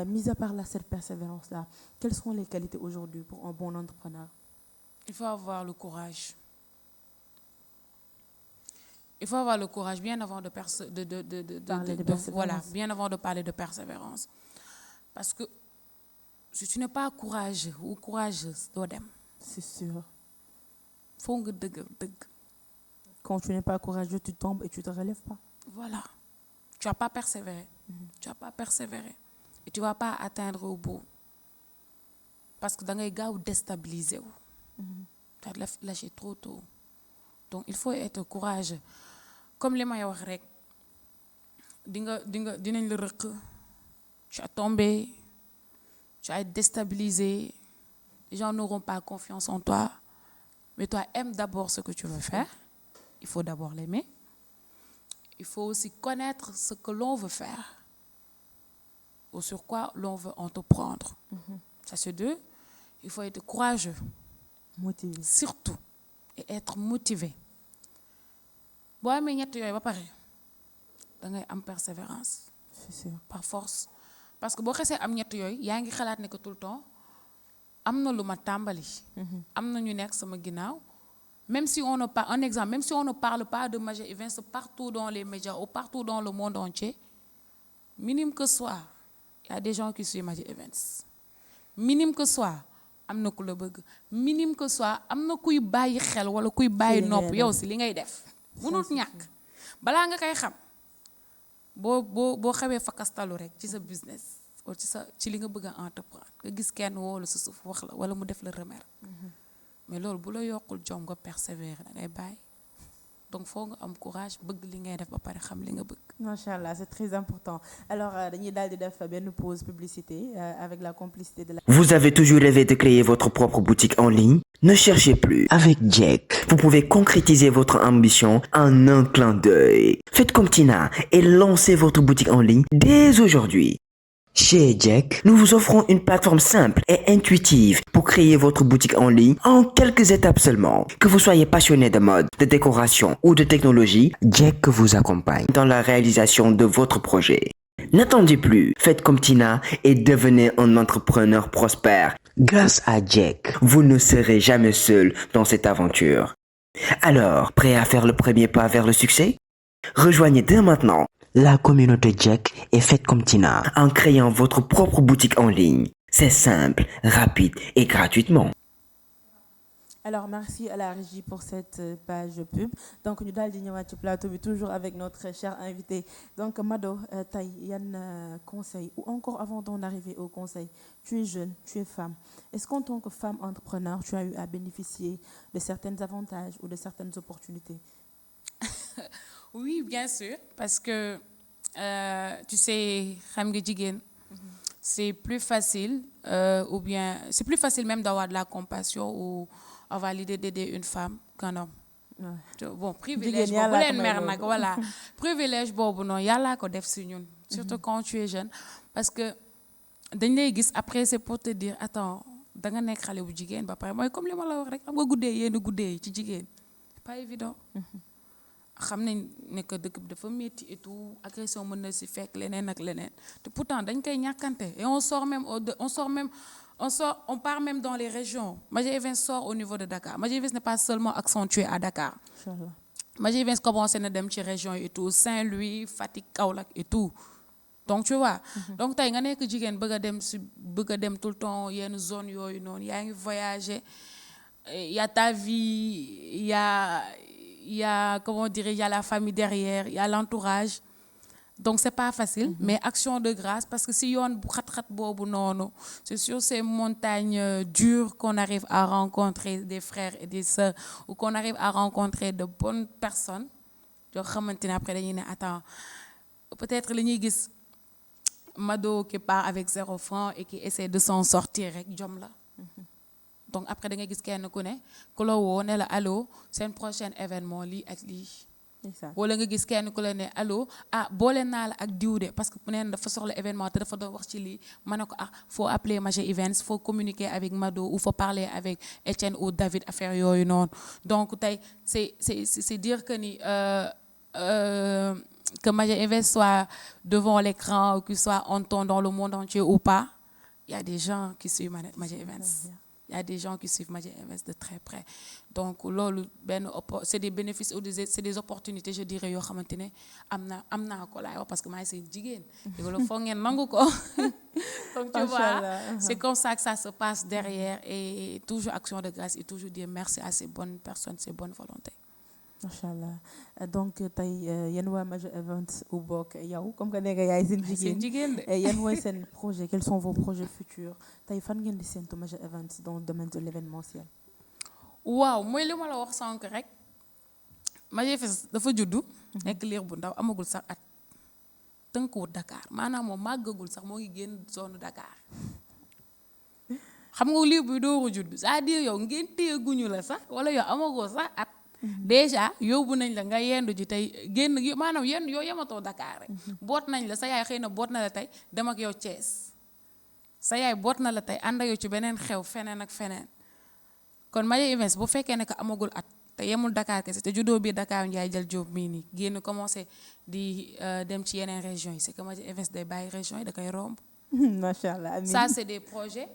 mis à part cette persévérance-là, quelles sont les qualités aujourd'hui pour un bon entrepreneur? Il faut avoir le courage. Il faut avoir le courage bien avant de bien avant de parler de persévérance. Parce que si tu n'es pas courageux ou courageuse, doo dem. C'est sûr. Faut nga dëgg. Quand tu n'es pas courageux, tu tombes et tu te relèves pas. Voilà. Tu vas pas persévérer. Tu vas pas persévérer. Et tu vas pas atteindre au bout parce que da ngay gaaw déstabiliser wu. Tu as lâché trop tôt. Donc, il faut être courageux. Comme les may wax rek, dinañ la rëq, tu as tombé, tu as été déstabilisé, les gens n'auront pas confiance en toi, mais toi, aime d'abord ce que tu veux faire. Il faut d'abord l'aimer. Il faut aussi connaître ce que l'on veut faire ou sur quoi l'on veut entreprendre. Ça, c'est deux. Il faut être courageux. Motivé. Surtout. Et être motivé. Boo amee ñett yooyu ba pare da ngay am persévérance. C'est sûr. Par force. Parce que boo xesee am ñett yooyu yaa ngi xalaat ne que tout le temps am na lu ma tàmbali. am na ñu nekk sama ginnaaw. Même si on ne parle, un exemple, même si on ne parle pas de Major Events partout dans les médias ou partout dans le monde entier, minime que soit, il y a des gens qui suivent Major Events. Minime que soit, am na ku la bëgg. Minime que soit, am na kuy bàyyi xel wala kuy bàyyi nopp yow si li ngay def. Mënut ñàkk. Balaa nga koy xam, boo xawee fakastalu rek ci sa business wala ci li nga bëgg a entreprendre nga gis kenn woo la sa suuf wax la wala mu def la remercier. Mais loolu bu la yokkul jom nga persévérer da ngay bàyyi donc faut nga am courage bëgg li ngay def ba pare xam li nga bëgg. Machallah, c'est très important. Alors dañuy daal di def benn pause publicité avec la complicité de la. Vous avez toujours rêvé de créer votre propre boutique en ligne? Ne cherchez plus. Avec Jack, vous pouvez concrétiser votre ambition en un clin d'œil. Faites comme Tina et lancez votre boutique en ligne dès aujourd'hui. Chez Jack, nous vous offrons une plateforme simple et intuitive pour créer votre boutique en ligne en quelques étapes seulement. Que vous soyez passionné de mode, de décoration ou de technologie, Jack vous accompagne dans la réalisation de votre projet. N'attendez plus, faites comme Tina et devenez un entrepreneur prospère. Grâce à Jack, vous ne serez jamais seul dans cette aventure. Alors, prêt à faire le premier pas vers le succès? Rejoignez dès maintenant la communauté Jack et faites comme Tina en créant votre propre boutique en ligne. C'est simple, rapide et gratuitement. Alors merci à la régie pour cette page pub. Donc ñu daal di ñëwaat ci plateau bi toujours avec notre cher invité. Donc Mado, tey yan conseil ou encore avant d'en arriver au conseil, tu es jeune, tu es femme. Est-ce qu'en tant que femme entrepreneur, tu as eu à bénéficier de certains avantages ou de certaines opportunités? Oui, bien sûr, parce que tu sais, xam nga jigéen, c'est plus facile ou bien c'est plus facile même d'avoir de la compassion ou avoir l'idée d'aider une femme qu'un homme. Ouais. Bon, privilège boobu bu leen mer nag voilà privilège boobu noonu yàllaa ko def si ñun. Surtout quand tu es jeune, parce que dañ lay gis après c'est pour te dire attends da nga nekk xale bu jigéen ba pare mooy comme li ma la wax rek xam nga guddee yenn guddee yi ci jigéen c'est pas évident. xam nañ ne que dëkk bi dafa métti et tout agression mën na si fekk leneen ak leneen te pourtant dañ koy ñàkkante et on part même dans les régions. Major Events sort au niveau de Dakar. Major Events n'est pas seulement accentué à Dakar. Inch'Allah. Major Events commence na dem ci région et tout Saint-Louis, Fatick, Kaolack et tout. Donc tu vois. Donc tey nga nekk jigéen bëgg a dem tout le temps yenn zone yooyu noonu yaa ngi voyager. Il y a ta vie, il y a comment dire, il y a la famille derrière, il y a l'entourage. Donc c'est pas facile, mais action de grâce parce que si yoon bu xat-xat boobu noonu, c'est sur ces montagnes dures qu'on arrive à rencontrer des frères et des sœurs ou qu'on arrive à rencontrer de bonnes personnes. yoo xamante ne après dañuy ne attends peut-être li ñuy gis Mado qui part avec 0 franc et qui essaie de s'en sortir rek jom la. Donc après da ngay gis kenn ku ne ku la woo ne la allo seen prochain événement lii ak lii. wala nga gis kenn ku la ne allo boole naa la ak diw de parce que mu neen dafa soxla événement te dafa doon wax ci lii ma ne ko faut appeler Major Events, faut communiquer avec Mado ou faut parler avec Etienne ou David affaire yooyu noonu. Donc tey c'est dire que ni que Major Events soit devant l'écran ou qu'il soit entend dans le monde entier ou pas, il y a des gens qui suivent Major Events. Il y a des gens qui suivent Major Events de très près. Donc loolu c'est des bénéfices ou c'est des opportunités je dirais yoo xamante ne am naa ko laay wax parce que maa ngi seen jigéen. loolu foog ngeen nangu ko. Donc tu vois, c'est comme ça que ça se passe derrière et toujours action de grâce et toujours dire merci à ces bonnes personnes, ces bonnes volontés. Machallah. Donc tey yéen waa Major Events ou bokk yow comme que nekk yaay seen jigéen yéen mooy seen projet, quels sont vos projets futurs tey fan ngeen di séntu Major Events dans le domaine de l'événementiel? waaw mooy li ma la wax sànq rek Magéfess dafa juddu nekk liir bu ndaw amagul sax at tënkuwut Dakar maanaam moom màggagul sax moo ngi génn zone Dakar xam nga liir bi dooru judd c'est-à-dire yow ngeen téyeguñu la sax wala yow amagoo sax at déjà yóbbu nañ la nga yendu ji tey génn maanaam yenn yow yematoo Dakar rek boot nañ la sa yaay xëy na boot na la tey dem ak yow Thiès sa yaay boot na la tey ànd ak yow ci beneen xew feneen ak feneen kon Magéfess bu fekkee ne que amagul at te yemul Dakar kese te juddoo biir Dakar Ndiaye jël Diop mii nii génn commencé di dem ci yeneen régions yi c'est que Magéfess day bàyyi régions yi da koy romb. macha allah amiin ça c'est des projets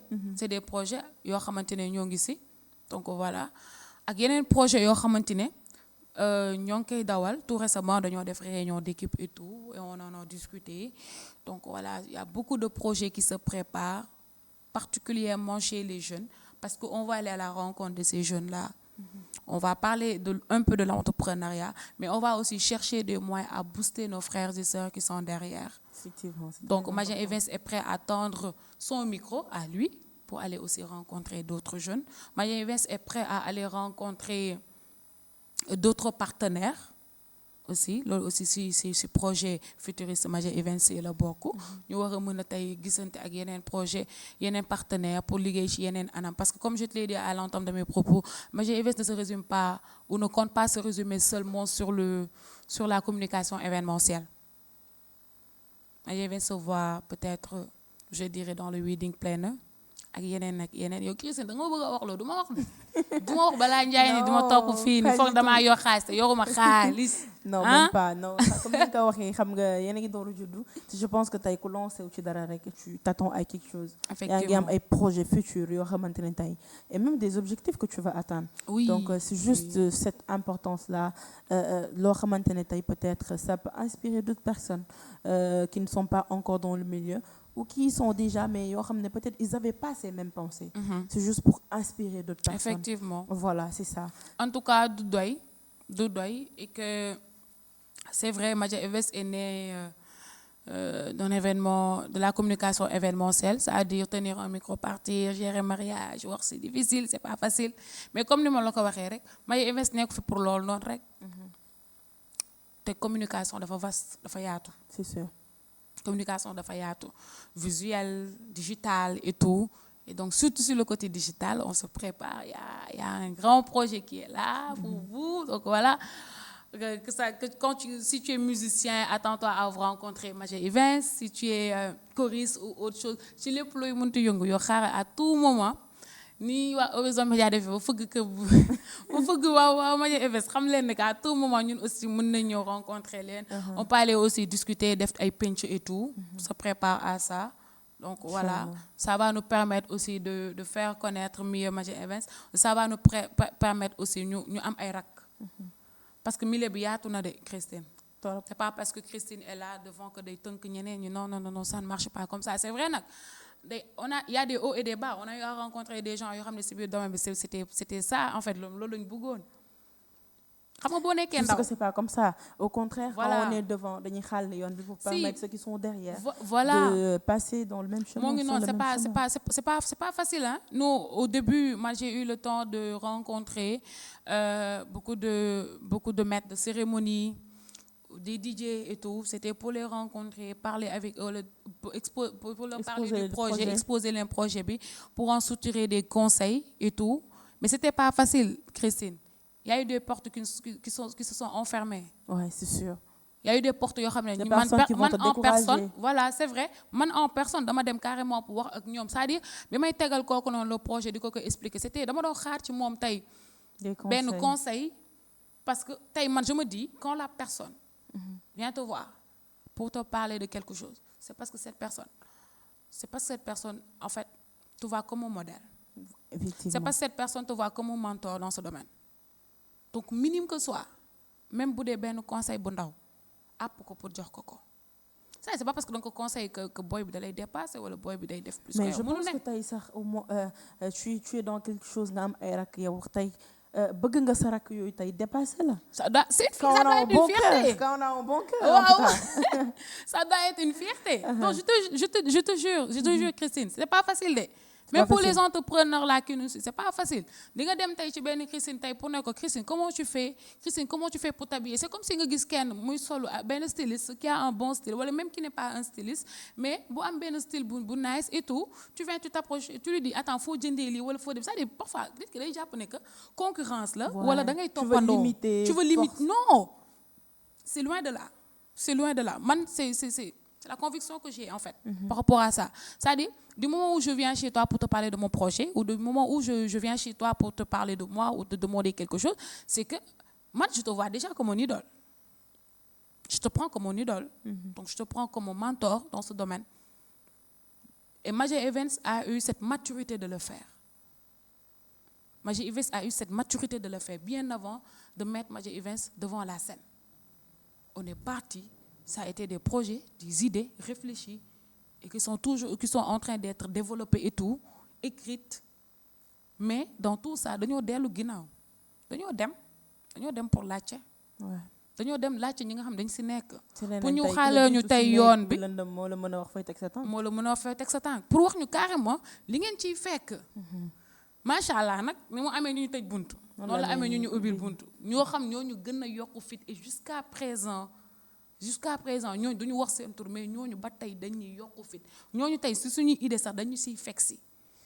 yoo xamante ne ñoo ngi si donc voilà ak yeneen projet yoo xamante ne ñoo ngi koy dawal tout récemment dañoo def réunion d'équipe et tout et on en a discuté donc voilà il y a beaucoup de projets qui se préparent particulièrement chez les jeunes parce que on va aller à la rencontre de ces jeunes là. On va parler un peu de l'entrepreneuriat, mais on va aussi chercher des moyens à booster nos frères et sœurs qui sont derrière. Effectivement. Donc Magéfess est prêt à tendre son micro à lui pour aller aussi rencontrer d'autres jeunes. Magéfess est prêt à aller rencontrer d'autres partenaires aussi loolu aussi si projet futuriste Magéfess la bokk ñu war a mën a tey gisante ak yeneen projet yeneen partenaires pour liggéey ci yeneen anam parce que comme je te l'ai dit à l'entame de mes propos Magéfess ne se résume pas ou ne compte pas se résumer seulement sur la communication événementielle. Magéfess se voit peut-être je dirais dans le wedding planner ak yeneen yow Christine da nga bëgg a wax loolu du ma wax balaa njaay ni duma topp fii ni foog damaa yor xaalis te yoruma xaalis. non même pas non comme ni nga ko waxee xam nga yéen a ngi door a juddu je pense que tey ku lancé wu ci dara rek tu t'attends à quelque chose. effectivement yaa ngi am ay projets futurs yoo xamante ne tey et même des objectifs que tu vas atteindre. oui donc c'est juste cette importance là loo xamante ne tey peut-être ça peut inspirer d'autres personnes qui ne sont pas encore dans le milieu. ou qui sont déjà mais yoo xam ne peut-être ils avaient pas ces mêmes pensées. C'est juste pour inspirer d'autres personnes. Effectivement. Voilà, c'est ça. En tout cas du doy et que c'est vrai Magéfess est né d'un événement de la communication événementielle, c'est-à-dire tenir un micro, partir, gérer mariage, voir c'est difficile, c'est pas facile mais comme ni ma la ko waxee rek Magéfess nekk fi pour loolu noonu rek. te communication dafa vaste dafa yaatu. C'est sûr. Communication dafa yaatu visuel digital et tout et donc surtout sur le côté digital on se prépare il y a un grand projet qui est là pour vous donc voilà si tu es musicien attends-toi à vous rencontrer Magéfess si tu es choriste ou autre chose ci lépp looy mënti yëngu yoo xaar à tout moment ni waa Horizon Média defee ba fëgg waaw Magéfess xam leen ne à tout moment ñun aussi mën nañ ñëw rencontrer leen. On peut aller aussi discuter def ay penc et tout. Se prépare à ça. Donc voilà, ça va nous permettre aussi de faire connaître mieux Magéfess. Ça va nous permettre aussi ñu am ay rak. Parce que milieu bi yaatu na de Christine. C'est pas parce que Christine est là devant que day tënk ñeneen ñi non ça ne marche pas comme ça c'est vrai nag. Il y a des hauts et des bas on a eu à rencontrer des gens yoo xam ne si biir domaine bi c'était ça en fait loolu lañu bëggoon xam nga boo nekkee ndaw. Parce que c'est pas comme ça au contraire. Voilà. Quand on est devant dañuy xàll yoon bi pour permettre ceux qui sont derrière. Voilà de passer dans le même chemin. moo ngi noonu c'est pas facile hein. Nous au début moi j'ai eu le temps de rencontrer beaucoup de maîtres de cérémonie. Des DJ et tout, c'était pour les rencontrer, parler avec eux, pour leur parler du projet, exposer les projets, pour en soutirer des conseils et tout. Mais c'était pas facile, Christine. Il y a eu des portes qui se sont enfermées. Ouais, c'est sûr. Il y a eu des portes, des personnes qui vont te décourager. Voilà, c'est vrai. Man en personne, dama dem carrément pour voir ak ñoom. C'est-à-dire, bi may tegal kooku noonu le projet di ko expliquer, c'était dama doon xaar ci moom tey benn conseil parce que tey man je me dis quand la personne vient te voir pour te parler de quelque chose c'est parce que cette personne en fait te voit comme un modèle. Effectivement. C'est parce que cette personne te voit comme un mentor dans ce domaine donc minime que soit même bu dee benn conseil bu ndaw àpp ko pour jox ko ça c'est pas parce que donc conseil que boy bi da lay dépasser wala boy bi day def plus. Mais je pense que tey sax au moins tu es dans quelque chose nga am ay rak yow tey bëgg nga sa rak yooyu tey dépassé la. Ça doit être une fierté. Quand on a un bon cœur. Wow. Ça doit être une fierté. Donc je te jure Christine, c'est pas facile de. Même pour les entrepreneurs là qui nous suivent, c'est pas facile. Di nga dem tay ci ben Christine tay pour ne ko Christine comment tu fais pour t'habiller? C'est comme si nga gis kenn muy solo ben styliste qui a un bon style wala même qui n'est pas un styliste mais bu am ben style bu nice et tout, tu t'approches, tu lui dis attends faut jëndee lii wala faut dem ça dit parfois nit ki day japp ne que concurrence la wala da ngay toppandoo. Tu veux limiter non. C'est loin de là. C'est loin de là. Man c'est la conviction que j'ai en fait par rapport à ça. C'est-à-dire, du moment où je viens chez toi pour te parler de mon projet ou du moment où je viens chez toi pour te parler de moi ou te demander quelque chose, c'est que moi, je te vois déjà comme mon idole. Je te prends comme mon idole. Donc, je te prends comme mon mentor dans ce domaine. Et Major Events a eu cette maturité de le faire. Major Events a eu cette maturité de le faire bien avant de mettre Major Events devant la scène. On est parti. Ça a été des projets, des idées réfléchies et qui sont en train d'être développées et tout, écrites. Mais dans tout ça, dañoo dellu ginnaaw. Dañoo dem pour laajte. Dañoo dem laajte ñi nga xam dañ si nekk. Pour ñu xaale ñu tey yoon bi. moo la mën a wax fay teg sa tànk. moo la mën a wax fay teg sa tànk pour wax ñu carrément li ngeen ciy fekk. macha allah nag ni mu amee ñu tëj buntu. noonu la amee ñu ubbil buntu. ñoo xam ñoo ñu gën a yokku fit et jusqu'à présent ñooñu duñu wax seen tur mais ñooñu ba tey dañuy yokku fit ñooñu tey si suñuy idée sax dañu siy fekk si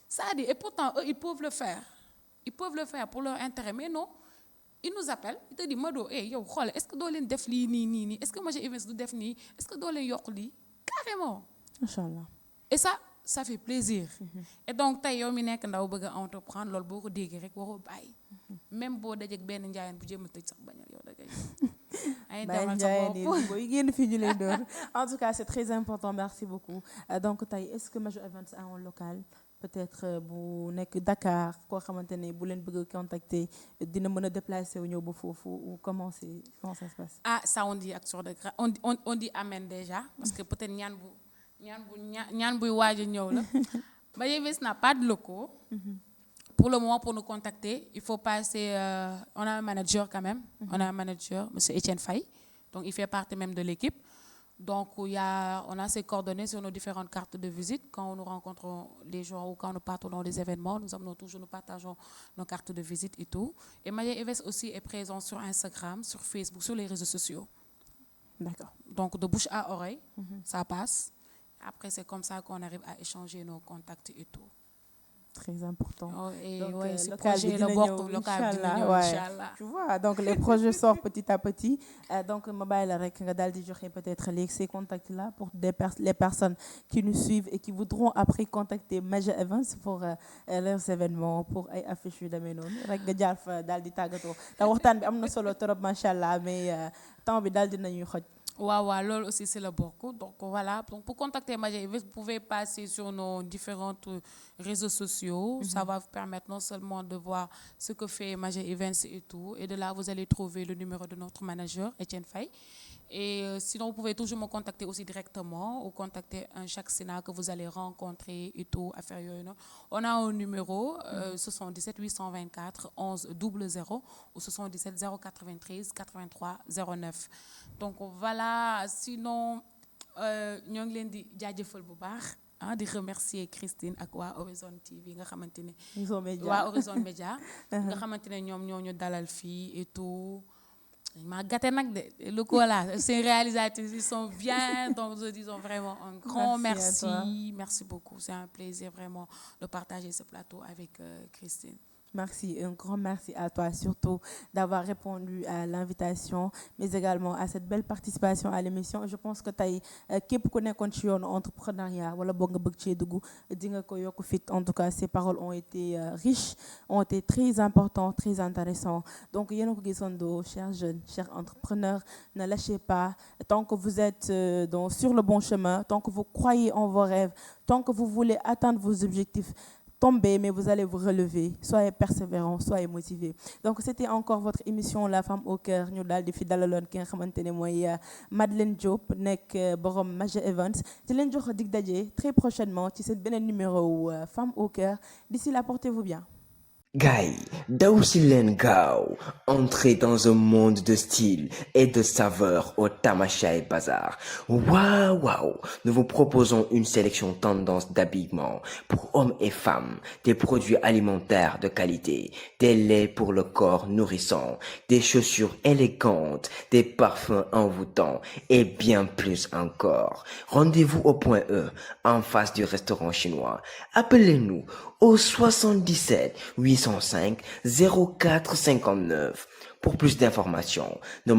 c'est-à-dire et pourtant eux ils peuvent le faire pour leur intérêt mais non ils nous appellent ils te disent Mado yow xool est-ce que doo leen def lii nii est-ce que Major Events du def nii est-ce que doo leen yokk lii carrément. Inch'Allah. Et ça fait plaisir. Et donc tey yow mi nekk ndaw bëgg a entreprendre loolu boo ko déggee rek waroo bàyyi même boo dajeeg benn njaayeen bu jéem a tëj sax bañal yow da ngay. En tout cas, c'est très important. Merci beaucoup. Donc, est-ce que Major Events a un local? Peut-être bu nekk Dakar koo xamante ne bu leen bëgg a contacter dina mën a déplacer wu ñëw ba foofu ou comment ça se passe? Ah, ça on dit action de grâce. On dit amen déjà parce que peut-être ñaan buy waaj a ñëw la. Major Events n'a pas de locaux. Pour le moment, pour nous contacter, il faut passer... on a un manager quand même. On a un manager, M. Etienne Faye. Donc, il fait partie même de l'équipe. Donc, on a ses coordonnées sur nos différentes cartes de visite. Quand nous rencontrons les gens ou quand nous partons dans les événements, nous partageons nos cartes de visite et tout. Et Major Events aussi est présent sur Instagram, sur Facebook, sur les réseaux sociaux. D'accord. Donc, de bouche à oreille, ça passe. Après, c'est comme ça qu'on arrive à échanger nos contacts et tout. Très important. Et donc, ce projet local, Inch'Allah. Tu vois, donc les projets sortent petit à petit. Donc, mobile rek nga daldi joxe peut-être ces contacts là pour les personnes qui nous suivent et qui voudront après contacter Major Events pour leurs événements, pour ay affiches yu demee noonu rek nga jaar fa daldi tàggatoo. Ta waxtaan bi am na solo trop machallah mais temps bi daldi nañuy xoj. Ouais, lol aussi c'est le beaucoup. Donc voilà, donc pour contacter Major Events, vous pouvez passer sur nos différents réseaux sociaux. Ça va vous permettre non seulement de voir ce que fait Major Events et tout, et de là vous allez trouver le numéro de notre manager, Etienne Faye. Et sinon, vous pouvez toujours me contacter aussi directement ou contacter un chaque sénat que vous allez rencontrer et tout. On a un numéro, 77 824 11 00 ou 77 093 83 09. Donc voilà, sinon, nous allons di remercier Christine ak waa Horizon TV nga xamante ne waa Horizon Média nga xamante ne ñoom ñoo ñu dalal fii et tout. Ma gâté nag de le coup là, ces réalisateurs ils sont bien, donc nous disons vraiment un grand merci. Merci beaucoup, c'est un plaisir vraiment de partager ce plateau avec Christine. Merci, un grand merci à toi surtout d'avoir répondu à l'invitation, mais également à cette belle participation à l'émission. Je pense que tey képp ku nekkoon ci yoonu entrepreneuriat wala boog nga bëgg cee dugg di nga ko yokk fit. En tout cas, ces paroles ont été riches, ont été très importantes, très intéressantes. Donc yéen a ko gisandoo, chers jeunes, chers entrepreneurs, ne lâchez pas. Tant que vous êtes sur le bon chemin, tant que vous croyez en vos rêves, tant que vous voulez atteindre vos objectifs, tombez, mais vous allez vous relever. Soyez persévérants, soyez motivés. Donc, c'était encore votre émission La Femme au Cœur. Nous avons défi dalaloon ki nga xamantene moy Madeleine Diop nek borom Major Events. Di leen jox dig daje très prochainement ci cette beneen numéro Femme au Cœur. D'ici là, portez-vous bien. Guy, Daousilen Gao, entrez dans un monde de style et de saveur au Tamashai Bazar. Waouh, waouh! Nous vous proposons une sélection tendance d'habillement pour hommes et femmes, des produits alimentaires de qualité, des laits pour le corps nourrissant, des chaussures élégantes, des parfums envoûtants et bien plus encore. Rendez-vous au point E, en face du restaurant chinois. Appelez-nous au 77 805 04 59 pour plus d'informations. Ne